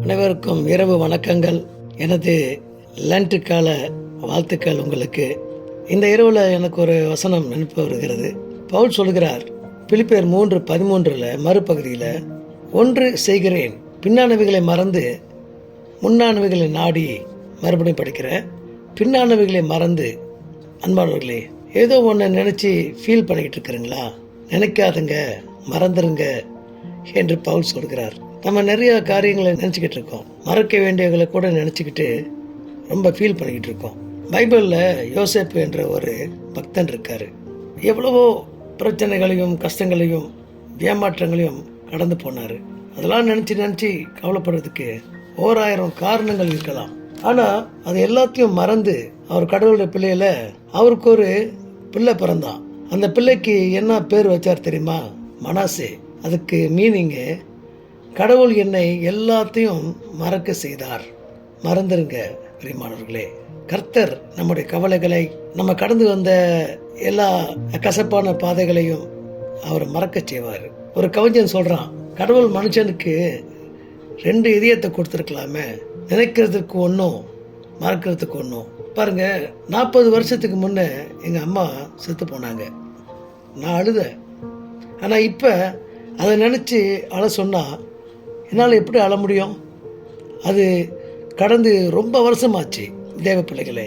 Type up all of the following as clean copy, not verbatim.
அனைவருக்கும் இரவு வணக்கங்கள். எனது லண்ட் கால வாழ்த்துக்கள் உங்களுக்கு. இந்த இரவில் எனக்கு ஒரு வசனம் நினைப்பு வருகிறது. பவுல் சொல்கிறார் பிலிப்பியர் 3:13 மறுபகுதியில், ஒன்று செய்கிறேன், பின்னானவைகளை மறந்து முன்னானவைகளை நாடி. மறுபடியும் படிக்கிறேன், பின்னானவைகளை மறந்து. அன்பானவர்களே, ஏதோ ஒன்று நினச்சி ஃபீல் பண்ணிக்கிட்டு இருக்கிறீங்களா? நினைக்காதுங்க, மறந்துருங்க என்று பவுல் சொல்கிறார். நம்ம நிறைய காரியங்களை நினச்சிக்கிட்டு இருக்கோம், மறக்க வேண்டியவங்களை கூட நினச்சிக்கிட்டு ரொம்ப ஃபீல் பண்ணிக்கிட்டு இருக்கோம். பைபிளில் யோசேப்பு என்ற ஒரு பக்தன் இருக்கார். எவ்வளவோ பிரச்சனைகளையும் கஷ்டங்களையும் ஏமாற்றங்களையும் கடந்து போனார். அதெல்லாம் நினச்சி கவலைப்படுறதுக்கு 1000 காரணங்கள் இருக்கலாம். ஆனால் அது எல்லாத்தையும் மறந்து அவர் கடவுளுடைய பிள்ளையில அவருக்கு ஒரு பிள்ளை பிறந்தான். அந்த பிள்ளைக்கு என்ன பேர் வச்சார் தெரியுமா? மனாசே. அதுக்கு மீனிங்கு, கடவுள் என்னை எல்லாத்தையும் மறக்க செய்தார். மறந்துருங்க பிரியமானவர்களே. கர்த்தர் நம்முடைய கவலைகளை, நம்ம கடந்து வந்த எல்லா கசப்பான பாதைகளையும் அவர் மறக்க செய்வார். ஒரு கவிஞன் சொல்றான், கடவுள் மனுஷனுக்கு 2 இதயத்தை கொடுத்துருக்கலாமே, நினைக்கிறதுக்கு ஒன்றும் மறக்கிறதுக்கு ஒன்றும். பாருங்க, 40 வருஷத்துக்கு முன்னே எங்கள் அம்மா செத்து போனாங்க. நான் அழுத. ஆனால் இப்போ அதை நினச்சி அழ சொன்னால் என்னால் எப்படி அழ முடியும்? அது கடந்து ரொம்ப வருஷமாச்சு. தேவ பிள்ளைகளே,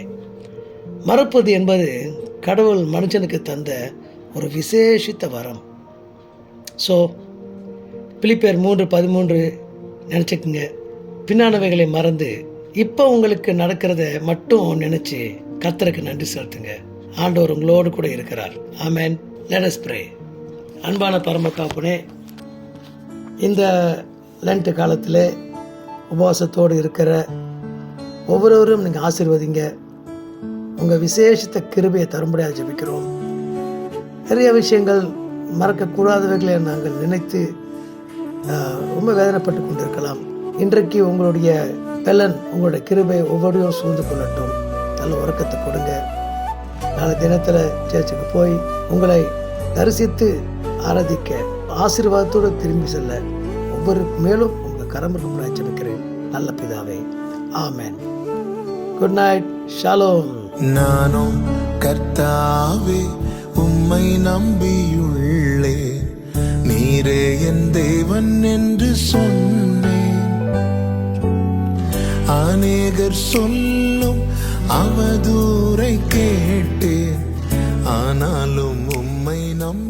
மறப்பது என்பது கடவுள் மனுஷனுக்கு தந்த ஒரு விசேஷித்த வரம். ஸோ பிலிப்பியர் 3:13 நினச்சிக்குங்க. பின்னானவைகளை மறந்து இப்போ உங்களுக்கு நடக்கிறத மட்டும் நினச்சி கர்த்தருக்கு நன்றி செலுத்துங்க. ஆண்டவர் உங்களோடு கூட இருக்கிறார். ஆமென். Let us pray. அன்பான பரமதகப்பனே, இந்த லென்ட் காலத்தில் உபவாசத்தோடு இருக்கிற ஒவ்வொருவரும் நீங்கள் ஆசீர்வதிங்க. உங்கள் விசேஷத்த கிருபையை தரும்படியாக ஜெபிக்கிறோம். நிறைய விஷயங்கள் மறக்கக்கூடாதவைகளை நாங்கள் நினைத்து ரொம்ப வேதனைப்பட்டு கொண்டிருக்கலாம். இன்றைக்கு உங்களுடைய பலன், உங்களுடைய கிருபை ஒவ்வொருவரையும் சூழ்ந்து கொள்ளட்டும். நல்ல உறக்கத்தை கொடுங்க. நாளை தினத்தில் சேர்ச்சுக்கு போய் உங்களை தரிசித்து ஆராதிக்க ஆசீர்வாதத்தோடு திரும்பி செல்ல ஒவ்வொரு மேலும் உங்கள் கரம் இருக்கும்படி ஜெபிக்கிறேன். நல்ல பிதாவே, ஆமென். Good night. ஷாலோம். நானும் கர்த்தாவே உம்மை நம்பியுள்ளே, நீரே என் தேவன் என்று சொன்னேன். அநேகர் சொல்லும் அவதூரை கேட்டேன், ஆனாலும் உம்மை நம்பி